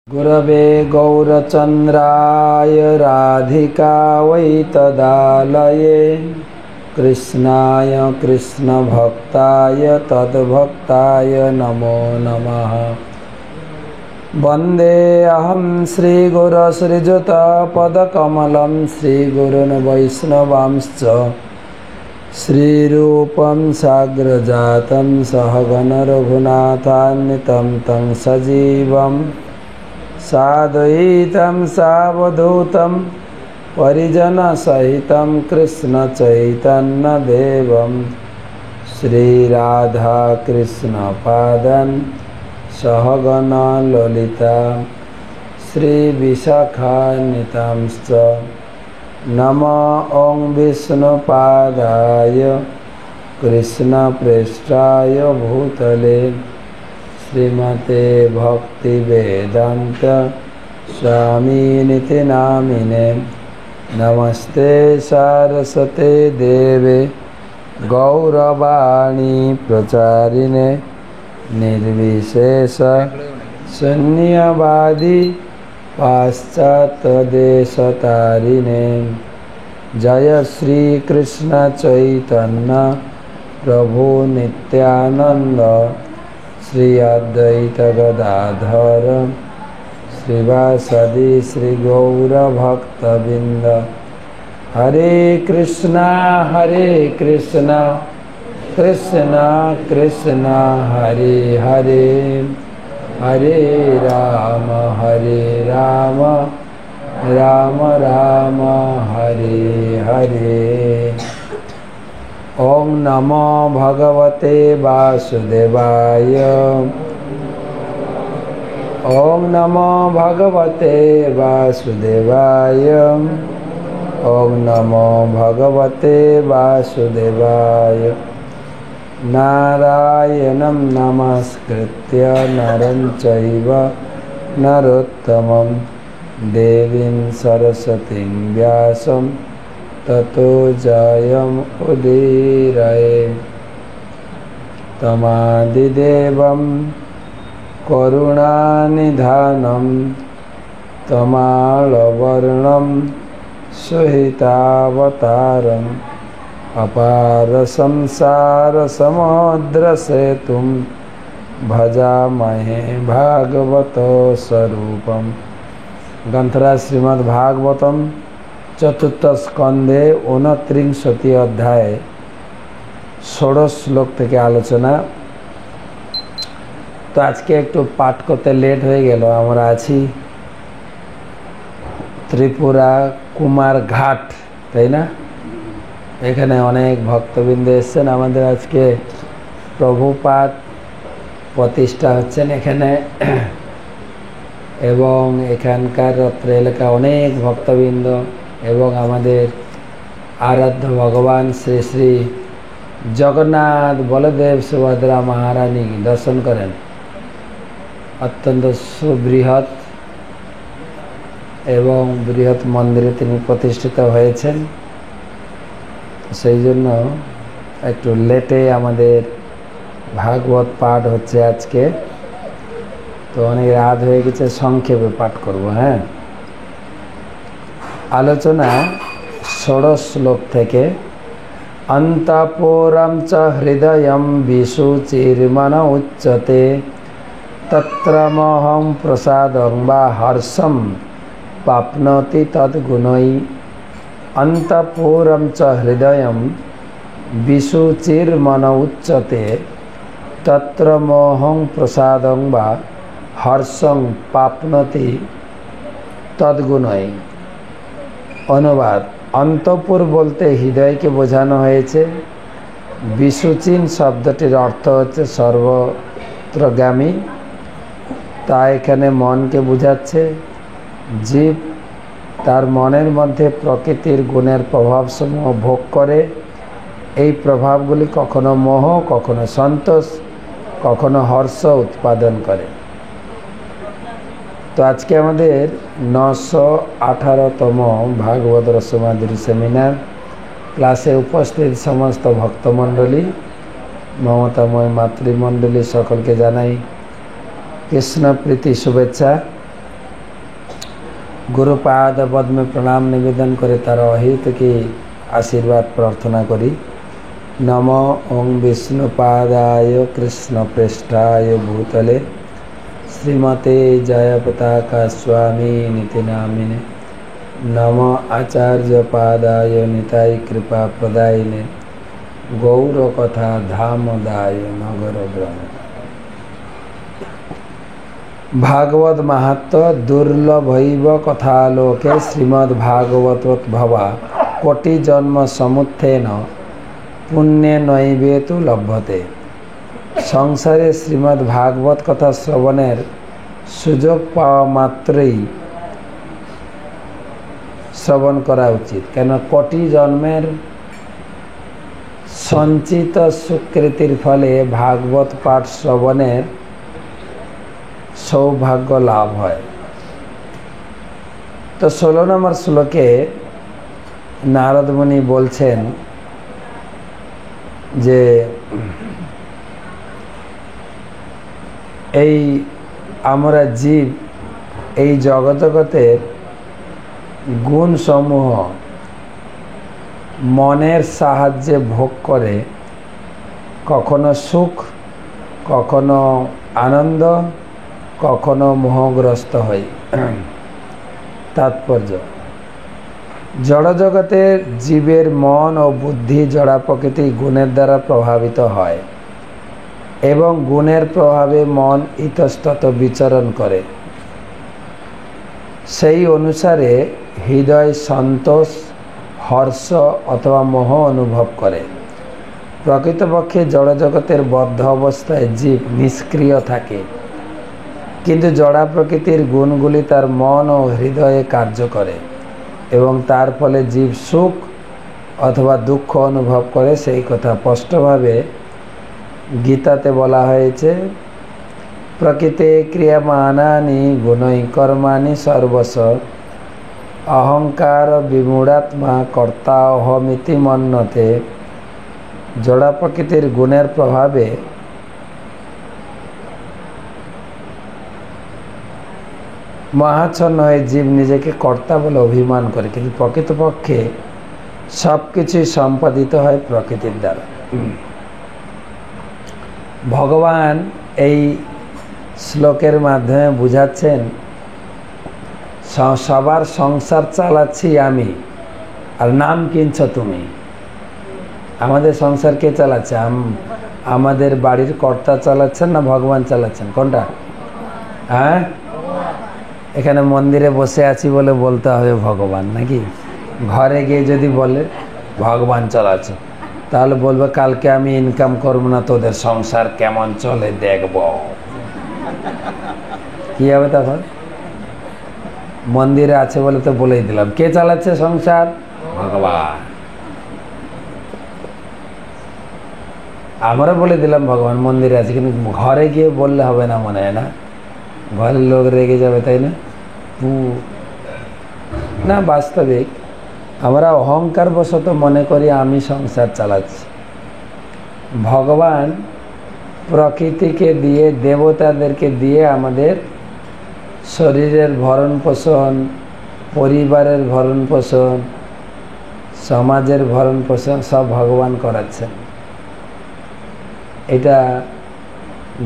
गुरवे गौरचन्द्राय राधिकायै तदालये कृष्णाय कृष्णभक्ताय तद्भक्ताय नमो नमः। वन्देऽहं श्रीगुरुश्रीयुतपदकमलं श्रीगुरून् वैष्णवांश्च श्रीरूपं साग्रजातं सहगण रघुनाथान्वितं तं सजीवं साद्वैतं सावधूतं परिजनसहितं कृष्णचैतन्यदेवं श्रीराधाकृष्णपादान् सहगण ललिता श्रीविशाखान्वितांश्च नमो ॐ विष्णुपादाय कृष्णप्रेष्ठाय भूतले श्रीमते भक्तिवेदान्त स्वामिनिति नामिने। नमस्ते सारस्वते देवे गौरवाणी प्रचारिणे निर्विशेष शून्यवादी पाश्चात्यदेशतारिणे। जय श्री कृष्ण चैतन्य प्रभु नित्यानंद श्री अद्वैत गदाधर श्रीवासदि श्री गौर भक्तबिंद। हरे कृष्णा कृष्ण कृष्ण हरे हरे, हरे राम राम राम हरे हरे। ओम नमो भगवते वासुदेवाय। ओम नमो भगवते वासुदेवाय। ओम नमो भगवते वासुदेवाय। नारायणं नमस्कृत्य नरं चैव नरोत्तमं देवीं सरस्वतीं व्यासं ततो जयमुदीरये। तमादिदेवं करुणानिधानं तमालवर्णं सुहितावतारम् अपार संसार समुद्र सेतुं भजामहे भागवतो स्वरूपम्। ग्रंथराज श्रीमद् भागवतम चतुर्थ स्कंदे 29 अध्याय 16 श्लोक থেকে আলোচনা। তো আজকে একটু পাঠ করতে লেট হয়ে গেল। আমরা আছি ত্রিপুরা কুমার ঘাট, তাই না? এখানে অনেক ভক্তবৃন্দ এসেছেন। আমাদের আজকে প্রভুপাদ প্রতিষ্ঠা হচ্ছেন এখানে, এবং এখানকার রত্র এলাকা অনেক ভক্তবৃন্দ এবং আমাদের আরাধ্য ভগবান শ্রী শ্রী জগন্নাথ বলদেব সুভদ্রা মহারানী দর্শন করেন। অত্যন্ত সুবৃহৎ এবং বৃহৎ মন্দিরে তিনি প্রতিষ্ঠিত হয়েছেন। সেই জন্য একটু লেটে আমাদের ভাগবত পাঠ হচ্ছে আজকে। তো অনেক রাত হয়ে গেছে, সংক্ষেপে পাঠ করব। হ্যাঁ, আলোচনা 16 শ্লোক থেকে। অন্তঃপুরম চ হৃদয়ম বিশুচির্মন উচ্যতে তত্র মোহং প্রসাদং বা হর্ষম প্রাপ্নোতি তদ্গুণৈ। অন্তঃপুরম চ হৃদয়ম বিশুচির্মন উচ্যতে তত্র মোহং প্রসাদং বা হর্ষং প্রাপ্নোতি তদ্গুণৈ। অনুবাদ: অন্তঃপুর বলতে হৃদয়কে বোঝানো হয়েছে। বিশুচিন শব্দটির অর্থ হচ্ছে সর্বত্রগামী, তা এখানে মনকে বোঝাচ্ছে। জীব তার মনের মধ্যে প্রকৃতির গুণের প্রভাবসমূহ ভোগ করে। এই প্রভাবগুলি কখনো মোহ, কখনো সন্তোষ, কখনো হর্ষ উৎপাদন করে। তো আজকে আমাদের 918তম ভাগবত রসমাধুরী সেমিনার ক্লাসে উপস্থিত সমস্ত ভক্তমণ্ডলী, মমতাময় মাতৃমণ্ডলী সকলকে জানাই কৃষ্ণ প্রীতি শুভেচ্ছা। गुरुपाद पद में प्रणाम निवेदन करे तार अहित की आशीर्वाद प्रार्थना करी। नमो ओं विष्णुपादाय कृष्णप्रेष्ठाय भूतले श्रीमते जयपताका स्वामी नीति नामिने। नमो आचार्य पादाय निताय कृपा प्रदायिने गौरकथा धामदाय नगर ब्रह्म। भागवत महत्व दुर्लभैव कथालोके श्रीमद्भागवतोद्भवा कोटि जन्म समुत्थेन पुण्य नैवेतु लभ्यते। संसारे श्रीमद्भागवत कथा श्रवणेर सुयोग पाওয়া মাত্রই শ্রবণ করা উচিত, কেন কোটি জন্মের সঞ্চিত সুকৃতির ফলে ভাগবত পাঠ শ্রবণের সৌভাগ্য লাভ হয়। তো 16 নম্বর শ্লোকে নারদ মুনি বলছেন যে এই আমরা জীব এই জগতের গুণ সমূহ মনের সাহায্যে ভোগ করে, কখনো সুখ, কখনো আনন্দ, কখনো মোহগ্রস্ত হয়। তাৎপর্য, জড়জগতের জীবের মন ও বুদ্ধি জড়া প্রকৃতি গুণের দ্বারা প্রভাবিত হয় এবং গুণের প্রভাবে মন ইতস্তত বিচরণ করে। সেই অনুসারে হৃদয় সন্তোষ, হর্ষ অথবা মোহ অনুভব করে। প্রকৃতপক্ষে জড়জগতের বদ্ধ অবস্থায় জীব নিষ্ক্রিয় থাকে, কিন্তু জড়া প্রকৃতির গুণগুলি তার মন ও হৃদয়ে কার্য করে এবং তার ফলে জীব সুখ অথবা দুঃখ অনুভব করে। সেই কথা স্পষ্টভাবে গীতাতে বলা হয়েছে, প্রকৃতে ক্রিয়মাণানি গুণৈ কর্মাণি সর্বশ অহংকার বিমূঢ়াত্মা কর্তা অহমিতি মন্যতে। জড়া প্রকৃতির গুণের প্রভাবে মহাচ্ছন্ন হয়ে জীব নিজেকে কর্তা বলে অভিমান করে, কিন্তু প্রকৃতপক্ষে সব কিছুই সম্পাদিত হয় প্রকৃতির দ্বারা। ভগবান এই শ্লোকের মাধ্যমে বুঝাচ্ছেন, সবার সংসার চালাচ্ছি আমি, আর নাম কিনছ তুমি। আমাদের সংসার কে চালাচ্ছে? আমাদের বাড়ির কর্তা চালাচ্ছেন না ভগবান চালাচ্ছেন? কোনটা? হ্যাঁ, এখানে মন্দিরে বসে আছি বলে বলতে হবে ভগবান, নাকি? ঘরে গিয়ে যদি বলে ভগবান চালাচ্ছে, তাহলে বলবে কালকে আমি ইনকাম করবো না, তোদের সংসার কেমন চলে দেখব। কি হবে তখন? মন্দিরে আছে বলে তো বলেই দিলাম, কে চালাচ্ছে সংসার? ভগবান। আমরা বলে দিলাম ভগবান মন্দিরে আছে, কিন্তু ঘরে গিয়ে বললে হবে না, মনে হয় না? ঘরের লোক রেগে যাবে, তাই না? না, বাস্তবিক আমরা অহংকার বশত মনে করি আমি সংসার চালাচ্ছি। ভগবান প্রকৃতিকে দিয়ে, দেবতাদেরকে দিয়ে আমাদের শরীরের ভরণ পোষণ, পরিবারের ভরণ পোষণ, সমাজের ভরণ পোষণ সব ভগবান করাচ্ছেন। এটা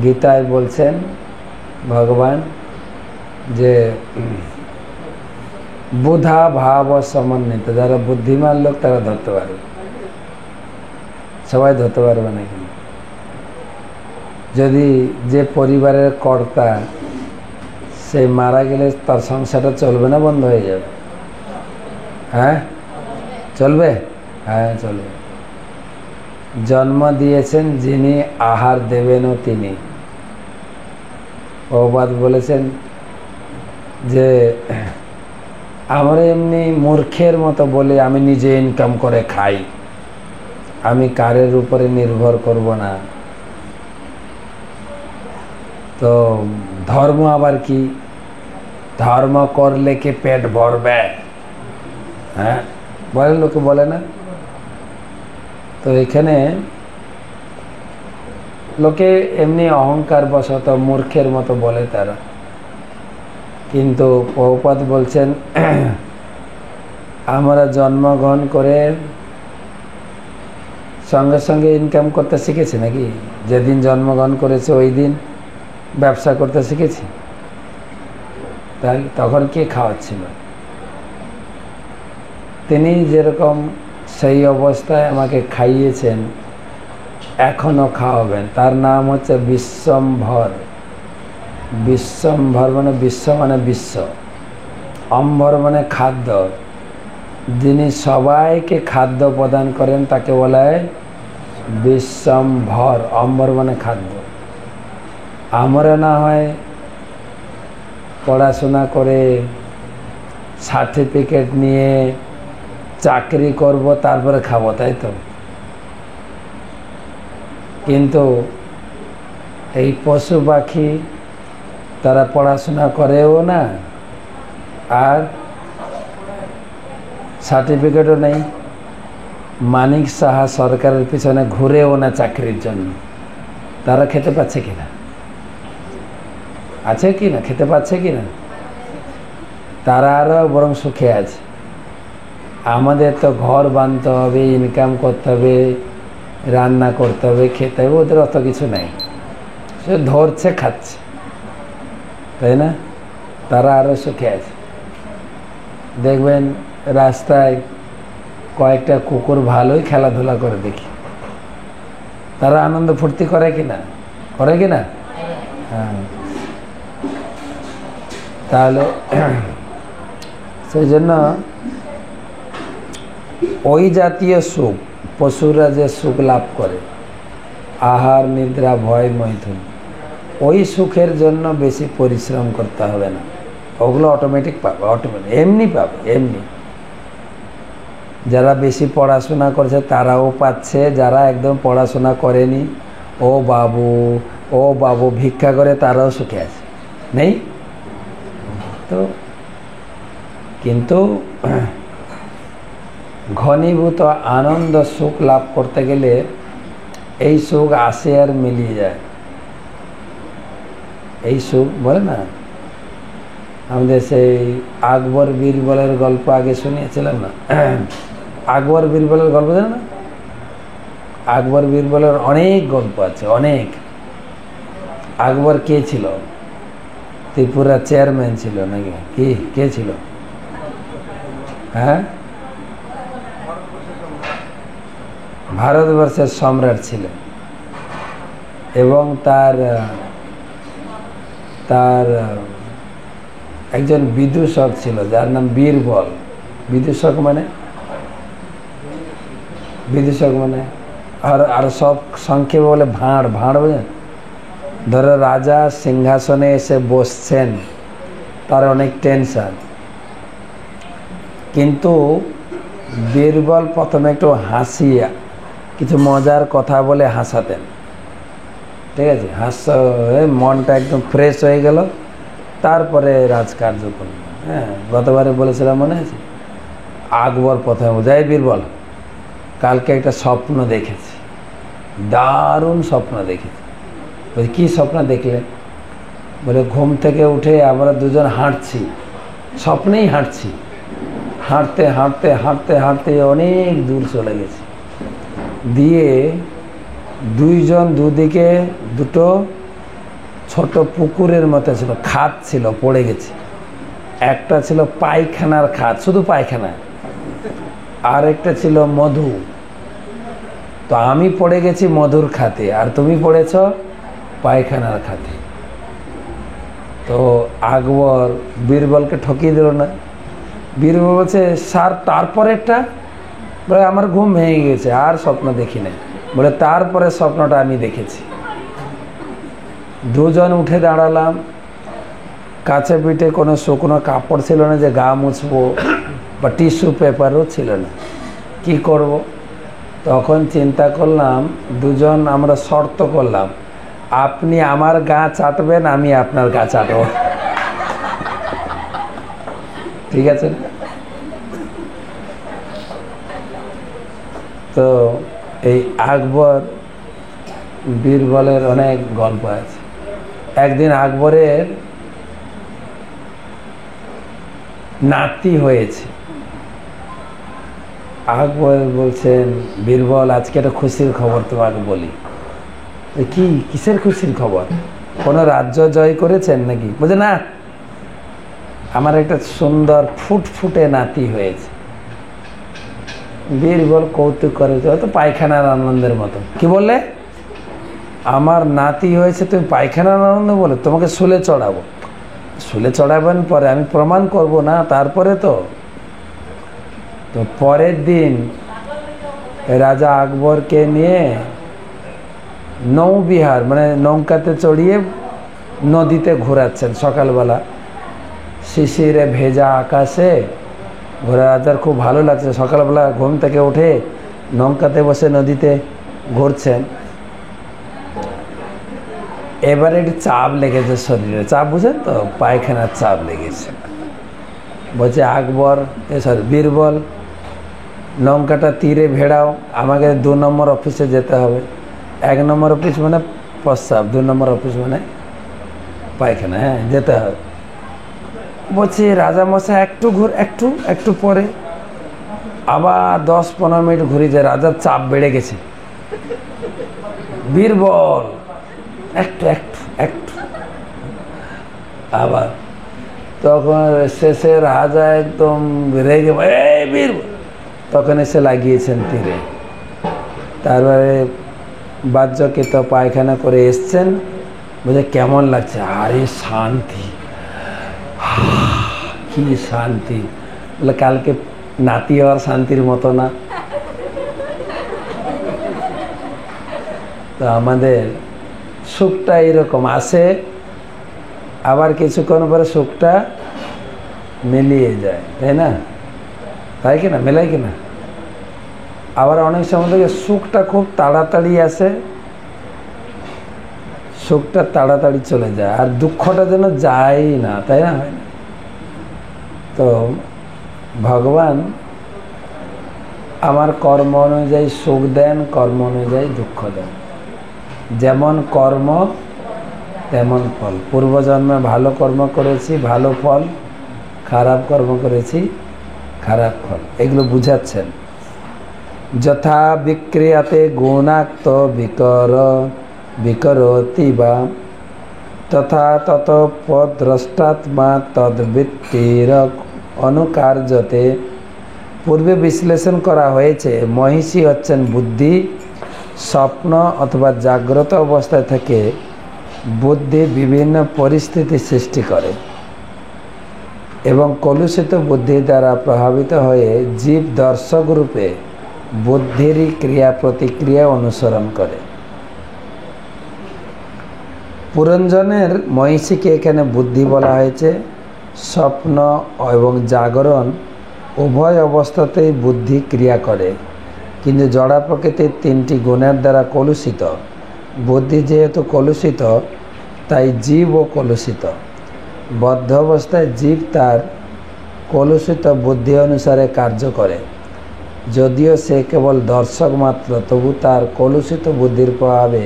গীতায় বলছেন ভগবান যে বুধা ভাব সমন্বিত। যারা বুদ্ধিমান লোক তারা ধরতে পারবে, সবাই ধরতে পারবে না। কিন্তু যদি যে পরিবারের কর্তা সে মারা গেলে তার সংসারটা চলবে না, বন্ধ হয়ে যাবে? হ্যাঁ, চলবে? হ্যাঁ, চলবে। জন্ম দিয়েছেন যিনি, আহার দেবেনও তিনি। প্রভুপাদ বলেছেন যে আমরা এমনি মূর্খের মতো বলে আমি নিজে ইনকাম করে খাই, আমি কারের উপরে নির্ভর করব না। তো ধর্ম আবার কি? ধর্ম করলে কি পেট ভরবে? হ্যাঁ, বলে, লোকে বলে না? তো এখানে লোকে এমনি অহংকার বশত মূর্খের মতো বলে তারা। কিন্তু প্রভুপাদ বলছেন আমরা জন্মগ্রহণ করে সঙ্গে সঙ্গে ইনকাম করতে শিখেছি নাকি? যেদিন জন্মগ্রহণ করেছে ওই দিন ব্যবসা করতে শিখেছি? তাই তখন কে খাওয়াচ্ছিল? তিনি যেরকম সেই অবস্থায় আমাকে খাইয়েছেন, এখনও খাওয়াবেন। তার নাম হচ্ছে বিশ্বম্ভর। বিশ্বম্ভর মানে বিশ্ব মানে বিশ্ব, অম্ভর মানে খাদ্য। যিনি সবাইকে খাদ্য প্রদান করেন তাকে বলা হয় বিশ্বম্ভর। অম্ভর মানে খাদ্য। আমরা না হয় পড়াশোনা করে সার্টিফিকেট নিয়ে চাকরি করব, তারপরে খাবো, তাই তো? কিন্তু এই পশু পাখি তারা পড়াশোনা করেও না, আর সার্টিফিকেটও নেই, মানিক সাহা সরকারের পিছনে ঘুরেও না চাকরির জন্য। তারা খেতে পাচ্ছে কিনা? আছে কি না? খেতে পাচ্ছে কি না? তারা আরও বরং সুখে আছে। আমাদের তো ঘর বাঁধতে হবে, ইনকাম করতে হবে, রান্না করতে হবে, খেতে হবে। ওদের অত কিছু নেই, সে ধরছে খাচ্ছে, তাই না? তারা আরও সুখে আছে। দেখবেন রাস্তায় কয়েকটা কুকুর ভালোই খেলাধুলা করে দেখি, তারা আনন্দ ফুর্তি করে কিনা? করে কিনা? হ্যাঁ। তাহলে সেই জন্য ওই জাতীয় সুখ পশুরা যে সুখ লাভ করে, আহার নিদ্রা ভয় মৈথুন, ওই সুখের জন্য বেশি পরিশ্রম করতে হবে না। ওগুলো অটোমেটিক পাবে, অটোমেটিক এমনি পাবে, এমনি। যারা বেশি পড়াশোনা করছে তারাও পাচ্ছে, যারা একদম পড়াশোনা করেনি ও বাবু ভিক্ষা করে তারাও সুখে আছে, নেই তো? কিন্তু ঘনীভূত আনন্দ সুখ লাভ করতে গেলে এই সুখ আসে আর মিলিয়ে যায়। এই সুখ বলে না, আমাদের সেই আকবর বীরবলের গল্প আগে শুনিয়েছিলাম না? আকবর বীরবলের গল্প জানো না? আকবর বীরবলের অনেক গল্প আছে, অনেক। আকবর কে ছিল? ত্রিপুরা চেয়ারম্যান ছিল নাকি? কি কে ছিল? হ্যাঁ, ভারতবর্ষের সম্রাট ছিলেন। এবং তার একজন বিদূষক ছিল যার নাম বীরবল। বিদূষক মানে আর সব সংক্ষেপে বলে ভাঁড়। বোঝেন? ধরো রাজা সিংহাসনে এসে বসছেন, তার অনেক টেনশন, কিন্তু বীরবল প্রথমে একটু হাসিয়া কিছু মজার কথা বলে হাসাতেন, ঠিক আছে? মনটা একদম ফ্রেশ হয়ে গেল, তারপরে রাজকার্য করলেন। হ্যাঁ, গতবারে বলেছিলাম মনে আছে? আকবর প্রথমে বোঝায়, বীরবল কালকে একটা স্বপ্ন দেখেছি, দারুণ স্বপ্ন দেখেছি। বলছি কী স্বপ্ন দেখলে? বলে ঘুম থেকে উঠে আমরা দুজন হাঁটছি, স্বপ্নেই হাঁটছি, হাঁটতে হাঁটতে হাঁটতে হাঁটতে অনেক দূর চলে গেছি, দিয়ে দুইজন দুদিকে দুটো ছোট পুকুরের মতো ছিল, খাদ ছিল, পড়ে গেছে। একটা ছিল পায়খানার খাদ, শুধু পায়খানা, আর একটা ছিল মধু। তো আমি পড়ে গেছি মধুর খাতে, আর তুমি পড়েছ পায়খানার খাতে। তো আকবর বীরবলকে ঠকিয়ে দিল না? বীরবল বলছে স্যার তারপরেরটা? বলে আমার ঘুম ভেঙে গেছে, আর স্বপ্ন দেখি না। বলে তারপরে স্বপ্নটা আমি দেখেছি। দুজন উঠে দাঁড়ালাম, কাছে পিঠে কোনো শুকনো কাপড় ছিল না যে গা মুছবো, বা টিস্যু পেপারও ছিল না, কি করব? তখন চিন্তা করলাম, দুজন আমরা শর্ত করলাম, আপনি আমার গা চাটবেন, আমি আপনার গা চাটব, ঠিক আছে? তো এই আকবর বীরবলের অনেক গল্প আছে। একদিন আকবরের নাতি হয়েছে। আকবর বলছেন, বীরবল আজকে একটা খুশির খবর তোমাকে বলি। কি, কিসের খুশির খবর? কোনো রাজ্য জয় করেছেন নাকি? বলছে না, আমার একটা সুন্দর ফুটফুটে নাতি হয়েছে। বীরবল কৌতুক করেছে, হয়তো পায়খানার আনন্দের মতো। কি বললে? আমার নাতি হয়েছে, তুমি পায়খানার আনন্দ বলে? তোমাকে শুলে চড়াবো। শুলে চড়াবেন পরে, আমি প্রমাণ করব না, তারপরে তো পরের দিন রাজা আকবরকে নিয়ে নৌবিহার মানে নৌকাতে চড়িয়ে নদীতে ঘোরাচ্ছেন সকালবেলা। শিশিরে ভেজা আকাশে ঘোরা, রাজার খুব ভালো লাগছে। সকালবেলা ঘুম থেকে উঠে নৌকাতে বসে নদীতে ঘুরছেন। এবারে একটু চাপ লেগেছে শরীরে, চাপ বুঝেন তো, পায়খানার চাপ লেগেছে। বলছে আকবর, সরি বীরবল, নৌকাটা তীরে ভেড়াও, আমাকে 2 নম্বর অফিসে যেতে হবে। 1 নম্বর অফিস মানে প্রস্রাব, 2 নম্বর অফিস মানে পায়খানা, হ্যাঁ যেতে হবে। বলছি রাজামশাই একটু পরে আবার 10-15 মিনিট ঘুরে যায়, রাজার চাপ বেড়ে গেছে। বীরবল একটু আবার, তখন শেষে রাজা একদম রেগে, এই বীরবল, তখন এসে লাগিয়েছেন তীরে। তারপরে বাহ্যকৃত পায়খানা করে এসছেন। বলছে কেমন লাগছে? আরে শান্তি, কি শান্তি। বলে কালকে নাতি হওয়ার শান্তির মতো না। তো আমাদের সুখটা এরকম আসে, আবার কিছুক্ষণ পরে সুখটা মিলিয়ে যায়, তাই না? তাই কিনা, মেলাই কিনা? আবার অনেক সময় থেকে সুখটা খুব তাড়াতাড়ি আসে, সুখটা তাড়াতাড়ি চলে যায়, আর দুঃখটা যেন যায় না, তাই না? হয় না? তো ভগবান আমার কর্ম অনুযায়ী সুখ দেন, কর্ম অনুযায়ী দুঃখ দেন। যেমন কর্ম তেমন ফল। পূর্বজন্মে ভালো কর্ম করেছি, ভালো ফল, খারাপ কর্ম করেছি, খারাপ ফল। এগুলো বুঝাচ্ছেন। যথা বিক্রিয়াতে গুণাক্ত বিকরতি বা তথা তত পদ্রষ্টাত্মা তদ্বৃত্তির অনুকার্যতে। পূর্বে বিশ্লেষণ করা হয়েছে, মহিষী হচ্ছেন বুদ্ধি। স্বপ্ন অথবা জাগ্রত অবস্থায় থেকে বুদ্ধি বিভিন্ন পরিস্থিতি সৃষ্টি করে এবং কলুষিত বুদ্ধি দ্বারা প্রভাবিত হয়ে জীব দর্শক রূপে বুদ্ধিরই ক্রিয়া প্রতিক্রিয়া অনুসরণ করে। পুরঞ্জনের মহিষীকে এখানে বুদ্ধি বলা হয়েছে। স্বপ্ন এবং জাগরণ উভয় অবস্থাতেই বুদ্ধি ক্রিয়া করে, কিন্তু জড়া প্রকৃতির 3টি গুণের দ্বারা কলুষিত। বুদ্ধি যেহেতু কলুষিত, তাই জীবও কলুষিত। বদ্ধ অবস্থায় জীব তার কলুষিত বুদ্ধি অনুসারে কার্য করে। যদিও সে কেবল দর্শক মাত্র, তবু তার কলুষিত বুদ্ধির প্রভাবে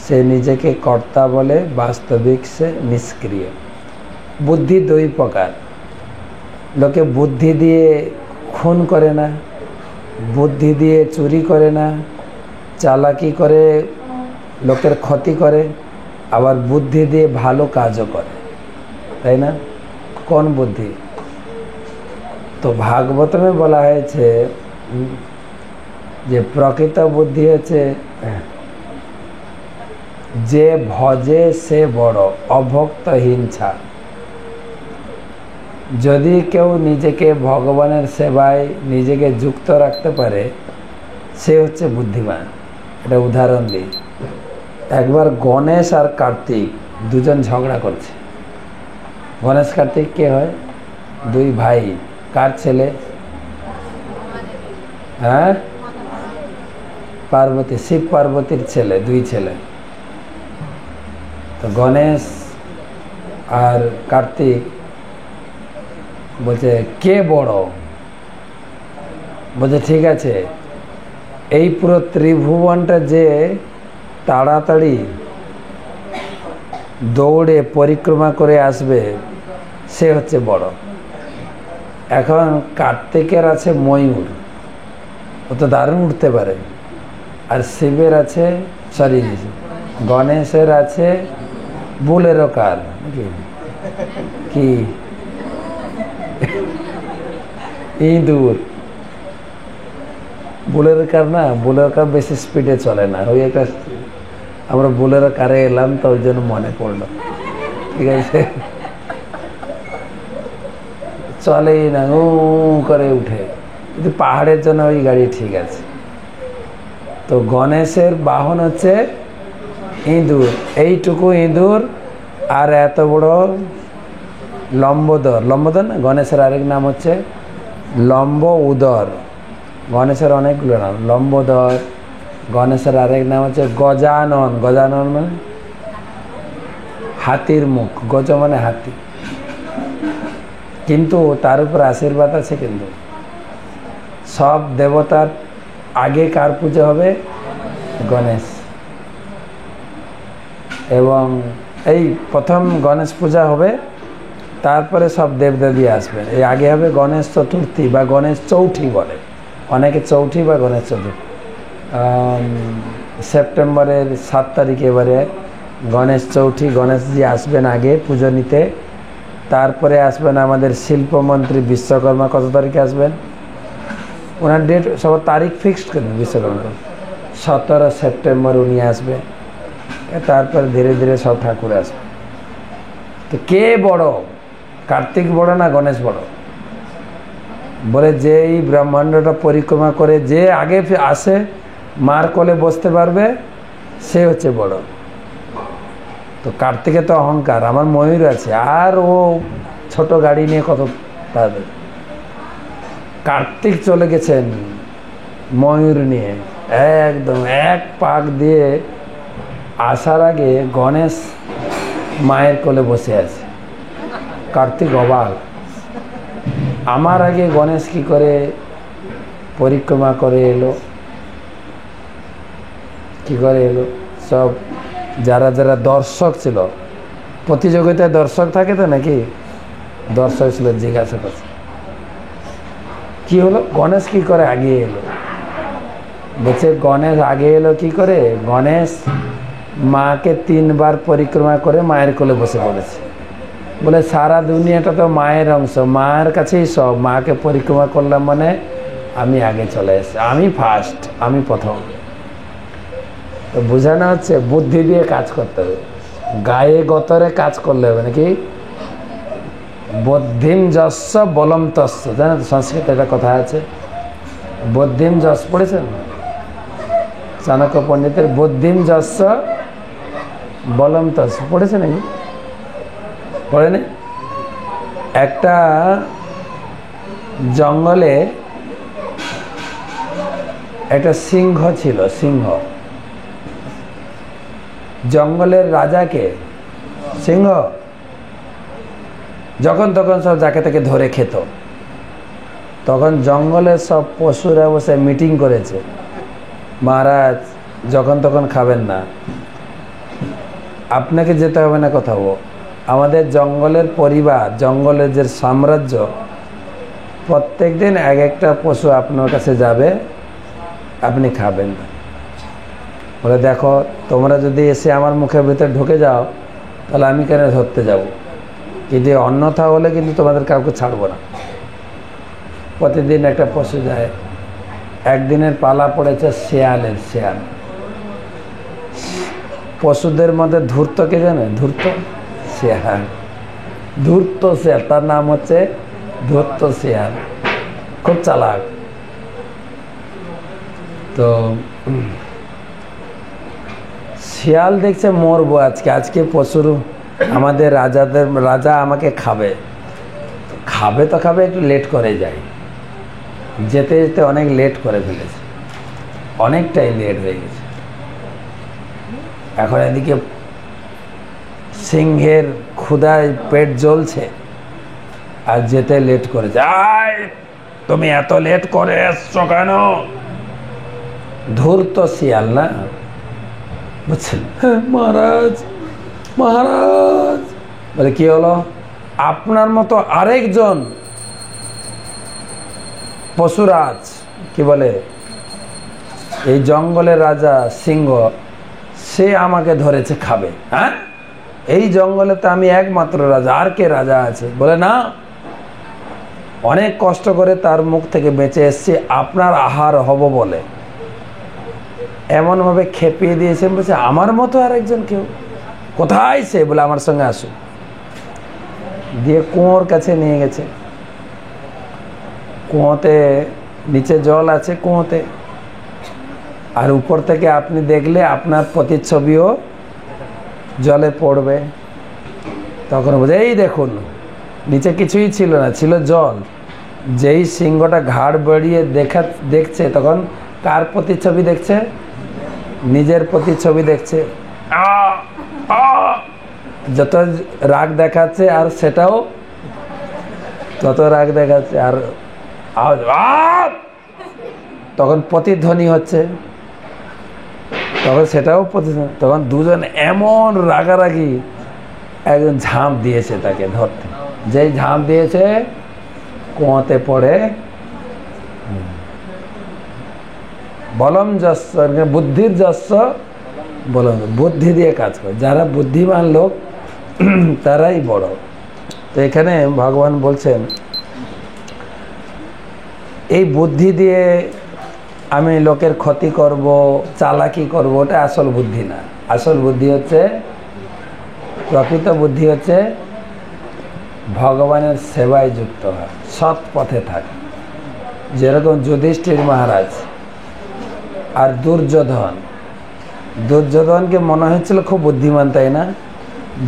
সে নিজেকে কর্তা বলে, বাস্তবিক সে নিষ্ক্রিয়। বুদ্ধি 2 প্রকার। লোকে বুদ্ধি দিয়ে খুন করে না, বুদ্ধি দিয়ে চুরি করে না, চালাকি করে লোকের ক্ষতি করে, আবার বুদ্ধি দিয়ে ভালো কাজও করে, তাই না? কোন বুদ্ধি? তো ভাগবতমে বলা হয়েছে যে প্রকৃত বুদ্ধি হচ্ছে যে ভজে সে বড়, অভক্ত হিংসা। যদি কেউ নিজেকে ভগবানের সেবায় নিজেকে যুক্ত রাখতে পারে, সে হচ্ছে বুদ্ধিমান। এটা উদাহরণ দিই। একবার গণেশ আর কার্তিক দুজন ঝগড়া করছে। গণেশ কার্তিক কে হয়? 2 ভাই। কার ছেলে? হ্যাঁ, পার্বতী, শিব পার্বতীর ছেলে, 2 ছেলে। তো গণেশ আর কার্তিক বলছে কে বড়? বলছে ঠিক আছে, এই পুরো ত্রিভুবনটা যে তাড়াতাড়ি দৌড়ে পরিক্রমা করে আসবে, সে হচ্ছে বড়। এখন কার্তিকের আছে ময়ূর, ও তো দারুণ উঠতে পারে। আর শিবের আছে, সরি, গণেশের আছে বুলেরো কার, নাকি কি ইঁদুর। বুলেরো কার না, বুলেরো কার বেশি স্পিডে চলে না। ওই একটা আমরা বুলেরো কারে এলাম তো ওই জন্য মনে পড়লো। ঠিক আছে, চলেই না, উ করে উঠে। কিন্তু পাহাড়ের জন্য ওই গাড়ি ঠিক আছে। তো গণেশের বাহন হচ্ছে ইঁদুর, এইটুকু ইঁদুর আর এত বড় লম্বোদর। লম্বোদর না, গণেশের আরেক নাম হচ্ছে লম্ব উদর। গণেশের অনেকগুলো নাম, লম্বোদর। গণেশের আরেক নাম হচ্ছে গজানন। গজানন মানে হাতির মুখ, গজ মানে হাতি। কিন্তু তার উপর আশীর্বাদ আছে। কিন্তু সব দেবতার আগে কার পুজো হবে? গণেশ। এবং এই প্রথম গণেশ পূজা হবে, তারপরে সব দেবদেবী আসবেন। এই আগে হবে গণেশ চতুর্থী বা গণেশ চৌঠি বলে, অনেকে চৌঠি বা গণেশ চতুর্থী। সেপ্টেম্বরের 7 তারিখে এবারে গণেশ চৌঠি, গণেশজি আসবেন আগে পুজো নিতে। তারপরে আসবেন আমাদের শিল্পমন্ত্রী বিশ্বকর্মা। কত তারিখে আসবেন? ওনার ডেট সব তারিখ ফিক্সড করেন বিশ্বকর্মা। 17 সেপ্টেম্বর উনি আসবে। তারপরে ধীরে ধীরে সব ঠাকুর আসবে। তো কে বড়, কার্তিক বড় না গণেশ বড়? বলে যে এই ব্রহ্মাণ্ডটা পরিক্রমা করে যে আগে আসে, মার কোলে বসতে পারবে, সে হচ্ছে বড়। তো কার্তিকে তো অহংকার, আমার ময়ূর আছে, আর ও ছোট গাড়ি নিয়ে কত তাদের। কার্তিক চলে গেছেন ময়ূর নিয়ে, একদম এক পাক দিয়ে আসার আগে গণেশ মায়ের কোলে বসে আছে। কার্তিক অবাক, আমার আগে গণেশ কি করে পরিক্রমা করে এলো, কি করে এলো? সব যারা যারা দর্শক ছিল, প্রতিযোগিতায় দর্শক থাকে তো নাকি, দর্শক ছিল, জিজ্ঞাসা করছে কি হলো, গণেশ কি করে আগে এলো? বলছে গণেশ আগে এলো কি করে? গণেশ মাকে 3 বার পরিক্রমা করে মায়ের কোলে বসে পড়েছে। বলে সারা দুনিয়াটা তো মায়ের অংশ, মায়ের কাছেই সব। মাকে পরিক্রমা করলাম মানে আমি আগে চলে এসেছি, আমি ফার্স্ট, আমি প্রথম। তো বোঝানো হচ্ছে বুদ্ধি দিয়ে কাজ করতে হবে, গায়ে গতরে কাজ করলে হবে নাকি। বুদ্ধিম যস্য বলম তস্য, জানেন তো সংস্কৃতে একটা কথা আছে, বুদ্ধিম যশ পড়েছেন? চাণক্য পণ্ডিতের বুদ্ধিম যস্য বলম তস্য পড়েছে নাকি? পড়েনি? একটা জঙ্গলে একটা সিংহ ছিল। সিংহ, জঙ্গলের রাজাকে, সিংহ যখন তখন সব যাকে তাকে ধরে খেত। তখন জঙ্গলের সব পশুরা বসে মিটিং করেছে, মহারাজ যখন তখন খাবেন না, আপনাকে যেতে হবে না কোথাও। আমাদের জঙ্গলের পরিবার, জঙ্গলের যে সাম্রাজ্য, প্রত্যেক দিন এক একটা পশু আপনার কাছে যাবে, আপনি খাবেন না। বলে দেখো, তোমরা যদি এসে আমার মুখের ভিতরে ঢুকে যাও, তাহলে আমি কেন ধরতে যাব, কিন্তু অন্যথা হলে কিন্তু তোমাদের কাউকে ছাড়বো না। প্রতিদিন একটা পশু যায়। একদিনের পালা পড়েছে শেয়ালের। শেয়াল পশুদের মধ্যে ধূর্ত, কে জানে? ধূর্ত শেয়াল, ধূর্ত শেয়াল, তার নাম হচ্ছে ধূর্ত শেয়াল, খুব চালাক। তো শিয়াল দেখছে মরবো আজকে, আজকে পশুর আমাদের রাজা আমাকে খাবে। খাবে তো খাবে, একটু লেট করে যাই। যেতে যেতে অনেক লেট করে ফেলেছে, অনেকটাই লেট হয়ে গেছে। এখন এদিকে সিংহের ক্ষুধায় পেট জ্বলছে, আর যেতে লেট করে যায়। তুমি এত লেট করে এসছো কেন? ধূর্ত শিয়াল না, বুঝছেন? মহারাজ, মহারাজ। বলে কি হলো? আপনার মতো আরেকজন পশুরাজ কি বলে, এই জঙ্গলের রাজা সিংহ, সে আমাকে ধরেছে খাবে। হ্যাঁ, এই জঙ্গলে তো আমি একমাত্র রাজা, আর কে রাজা আছে? বলে না, অনেক কষ্ট করে তার মুখ থেকে বেঁচে এসছি আপনার আহার হব বলে। এমনভাবে খেপিয়ে দিয়েছেন, বলছে আমার মতো আর একজন কেউ কোথায়? সে বলে আমার সঙ্গে আসুন। দিয়ে কুয়োর কাছে নিয়ে গেছে। কুয়োতে নিচে জল আছে কুয়োতে, আর উপর থেকে আপনি দেখলে আপনার প্রতিচ্ছবিও জলে পড়বে। তখন বলছে এই দেখুন, নিচে কিছুই ছিল না, ছিল জল। যেই সিংহটা ঘাড় বেরিয়ে দেখছে, তখন কার প্রতিচ্ছবি দেখছে? নিজের প্রতিচ্ছবি দেখছে। যত রাগ দেখাচ্ছে আর সেটাও তত রাগ দেখাচ্ছে, আর তখন প্রতিধ্বনি হচ্ছে, তখন সেটাও প্রতিধ্বনি। তখন দুজন এমন রাগারাগি, একজন ঝাঁপ দিয়েছে তাকে ধরতে। যেই ঝাঁপ দিয়েছে কুয়োতে পড়ে বলম যস্য, বুদ্ধির যস্য বলম, বুদ্ধি দিয়ে কাজ করে। যারা বুদ্ধিমান লোক তারাই বড়। তো এখানে ভগবান বলছেন এই বুদ্ধি দিয়ে আমি লোকের ক্ষতি করব, চালাকি করব, ওটা আসল বুদ্ধি না। আসল বুদ্ধি হচ্ছে, প্রকৃত বুদ্ধি হচ্ছে ভগবানের সেবায় যুক্ত হয়, সৎ পথে থাকে। যেরকম যুধিষ্ঠির মহারাজ আর দুর্যোধনকে মনে হচ্ছিল খুব বুদ্ধিমান, তাই না?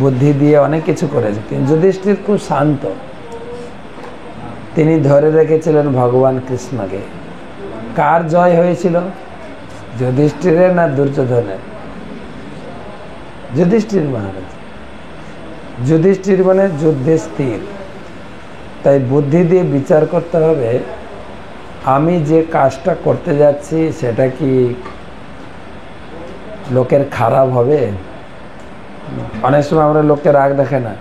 বুদ্ধি দিয়ে অনেক কিছু করেছে, কিন্তু যুধিষ্ঠির খুব শান্ত। তিনি ধরে রেখেছিলেন ভগবান কৃষ্ণকে। কার জয় হয়েছিল, যুধিষ্ঠিরের না দুর্যোধনের? যুধিষ্ঠির মহারাজ। যুধিষ্ঠির মানে যুদ্ধে স্থির। তাই বুদ্ধি দিয়ে বিচার করতে হবে, আমি যে কাজটা করতে যাচ্ছি সেটা কি লোকের খারাপ হবে? অনেক সময় আমরা লোককে রাগ দেখে না,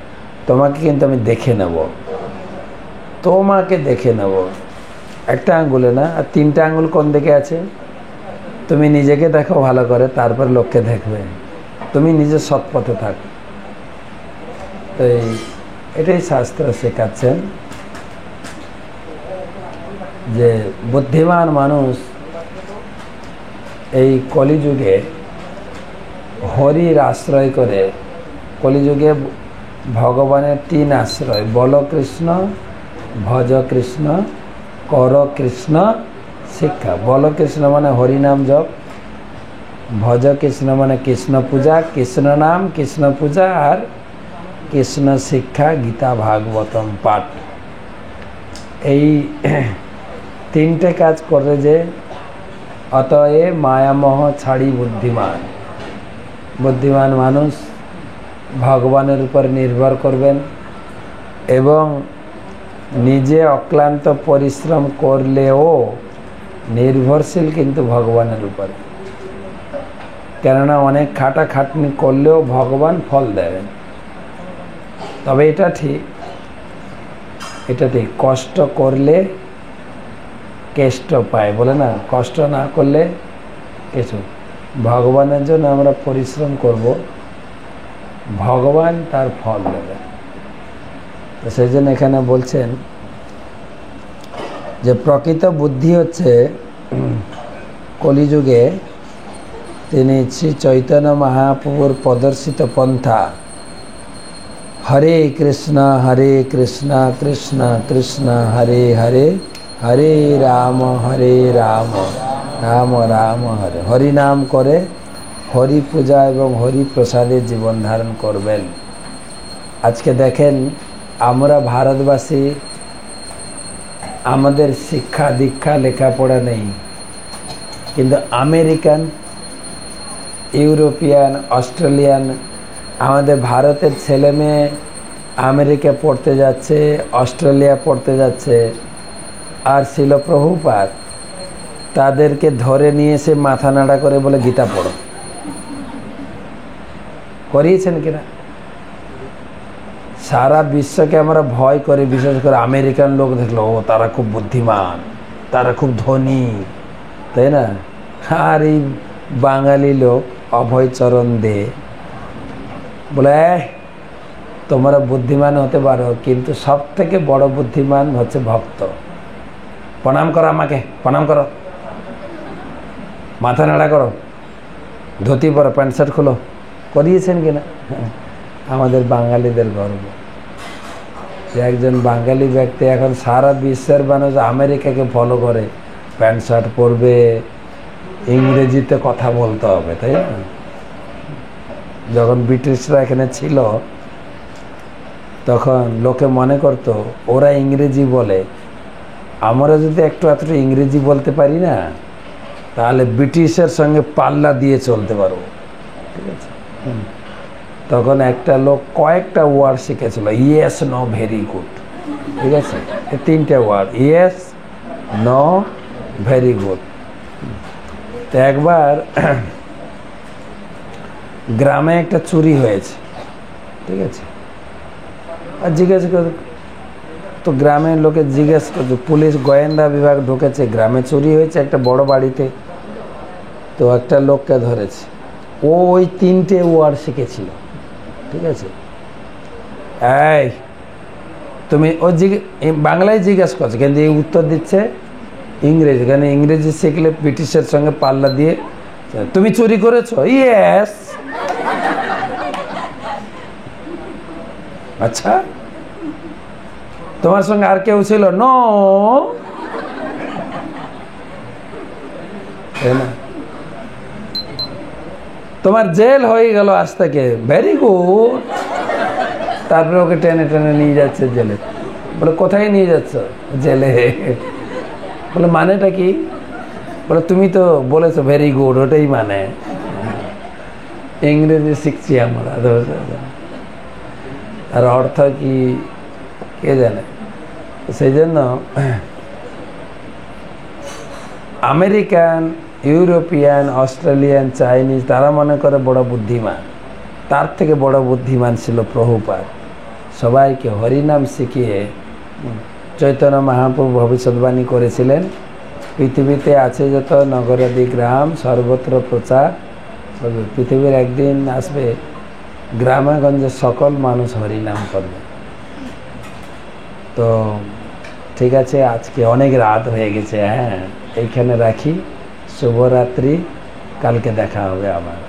তোমাকে কিন্তু আমি দেখে নেব, তোমাকে দেখে নেব। একটা আঙ্গুলে না, আর তিনটা আঙ্গুল কোন দিকে আছে? তুমি নিজেকে দেখো ভালো করে, তারপর লোককে দেখবে। তুমি নিজে সৎ পথে থাকো। তো এটাই শাস্ত্র শেখাচ্ছেন যে বুদ্ধিমান মানুষ এই কলিযুগে হরির আশ্রয় করে। কলিযুগে ভগবানের তিন আশ্রয়, বল কৃষ্ণ, ভজ কৃষ্ণ, কর কৃষ্ণ শিক্ষা। বল কৃষ্ণ মানে হরিনাম জপ, ভজ কৃষ্ণ মানে কৃষ্ণ পূজা, কৃষ্ণ নাম কৃষ্ণ পূজা, আর কৃষ্ণ শিক্ষা গীতা ভাগবতম পাঠ। এই তিনটে কাজ করে যে, অতএব মায়ামোহ ছাড়ি বুদ্ধিমান। বুদ্ধিমান মানুষ ভগবানের উপর নির্ভর করবেন এবং নিজে অক্লান্ত পরিশ্রম করলেও নির্ভরশীল কিন্তু ভগবানের উপর। কেননা অনেক খাটাখাটনি করলেও ভগবান ফল দেবেন। তবে এটা ঠিক, কষ্ট করলে কেষ্ট পায়, বলে না, কষ্ট না করলে কিছু। ভগবানের জন্য আমরা পরিশ্রম করব, ভগবান তার ফল দেবে। তো সেই জন্য এখানে বলছেন যে প্রকৃত বুদ্ধি হচ্ছে কলিযুগে তিনি শ্রী চৈতন্য মহাপ্রভুর প্রদর্শিত পন্থা, হরে কৃষ্ণ কৃষ্ণ কৃষ্ণ হরে হরে, হরে রাম রাম রাম হরে। হরিনাম করে হরি পূজা এবং হরি প্রসাদে জীবন ধারণ করবেন। আজকে দেখেন আমরা ভারতবাসী, আমাদের শিক্ষা দীক্ষা লেখাপড়া নেই, কিন্তু আমেরিকান, ইউরোপিয়ান, অস্ট্রেলিয়ান, আমাদের ভারতের ছেলে মেয়ে আমেরিকা পড়তে যাচ্ছে, অস্ট্রেলিয়া পড়তে যাচ্ছে। আর ছিল প্রভুপাদ, তাদেরকে ধরে নিয়ে এসে মাথা নাড়া করে বলে গীতা পড়ো। করিয়েছেন কিনা? সারা বিশ্বকে আমরা ভয় করি, বিশেষ করে আমেরিকান লোক দেখলো ও তারা খুব বুদ্ধিমান, তারা খুব ধনী, তাই না? আর এই বাঙালি লোক অভয়চরণ দে বলে তোমরা বুদ্ধিমান হতে পারো, কিন্তু সব থেকে বড় বুদ্ধিমান হচ্ছে ভক্ত। প্রণাম করো, আমাকে প্রণাম করো, মাথা নাড়া করো, ধুতি পরো, প্যান্ট শার্ট খোলো। করিয়েছেন কিনা? আমাদের বাঙালিদের গর্ব যে একজন বাঙালি ব্যক্তি এখন সারা বিশ্বের মানুষ আমেরিকাকে ফলো করে, প্যান্ট শার্ট পরবে, ইংরেজিতে কথা বলতে হবে, তাই না? যখন ব্রিটিশরা এখানে ছিল তখন লোকে মনে করতো ওরা ইংরেজি বলে, আমরা যদি একটু এতটুকু ইংরেজি বলতে পারি না, তাহলে ব্রিটিশের সঙ্গে পাল্লা দিয়ে চলতে পারবো, ঠিক আছে? তখন একটা লোক কয়েকটা ওয়ার্ড শিখেছিল, ইয়েস, নো, ভেরি গুড, ঠিক আছে? এই তিনটে word, yes, no, very good. তো একবার গ্রামে একটা চুরি হয়েছে, ঠিক আছে? আর জিজ্ঞেস করে, তো গ্রামের লোকে জিজ্ঞেস করছে, পুলিশ গোয়েন্দা বিভাগ ঢুকেছে, গ্রামে চুরি হয়েছে একটা বড় বাড়িতে। তো একটা লোককে ধরেছে, ও ওই তিনটে ওয়ার্ড শিখেছিল, ঠিক আছে? এই তুমি ও বাংলায় জিজ্ঞেস করছে, কিন্তু এই উত্তর দিচ্ছে ইংরেজি, কেন ইংরেজি শিখলে ব্রিটিশের সঙ্গে পাল্লা দিয়ে, তুমি চুরি করেছো? ইয়েস। আচ্ছা, তোমার সঙ্গে আর কেউ ছিল? নো। তোমার জেল হয়ে গেল আজ থেকে, ভেরি গুড। তারপরে ওকে টেনে টেনে নিয়ে যাচ্ছে জেলে। বলে কোথায় নিয়ে যাচ্ছ? জেলে। বলে মানেটা কি? বলে তুমি তো বলেছো ভেরি গুড, ওটাই মানে। ইংরেজি শিখছি আমরা, আর অর্থ কি কে জানে? সেই জন্য আমেরিকান, ইউরোপিয়ান, অস্ট্রেলিয়ান, চাইনিজ তারা মনে করে বড় বুদ্ধিমান, তার থেকে বড় বুদ্ধিমান ছিল প্রভুপাদ। সবাইকে হরিনাম শিখিয়ে চৈতন্য মহাপ্রভু ভবিষ্যৎবাণী করেছিলেন, পৃথিবীতে আছে যত নগরাদি গ্রাম সর্বত্র প্রচার, পৃথিবীর একদিন আসবে গ্রামে গঞ্জে সকল মানুষ হরিনাম করবে। তো ঠিক আছে, আজকে অনেক রাত হয়ে গেছে, হ্যাঁ এইখানে রাখি। শুভরাত্রি, কালকে দেখা হবে আবার।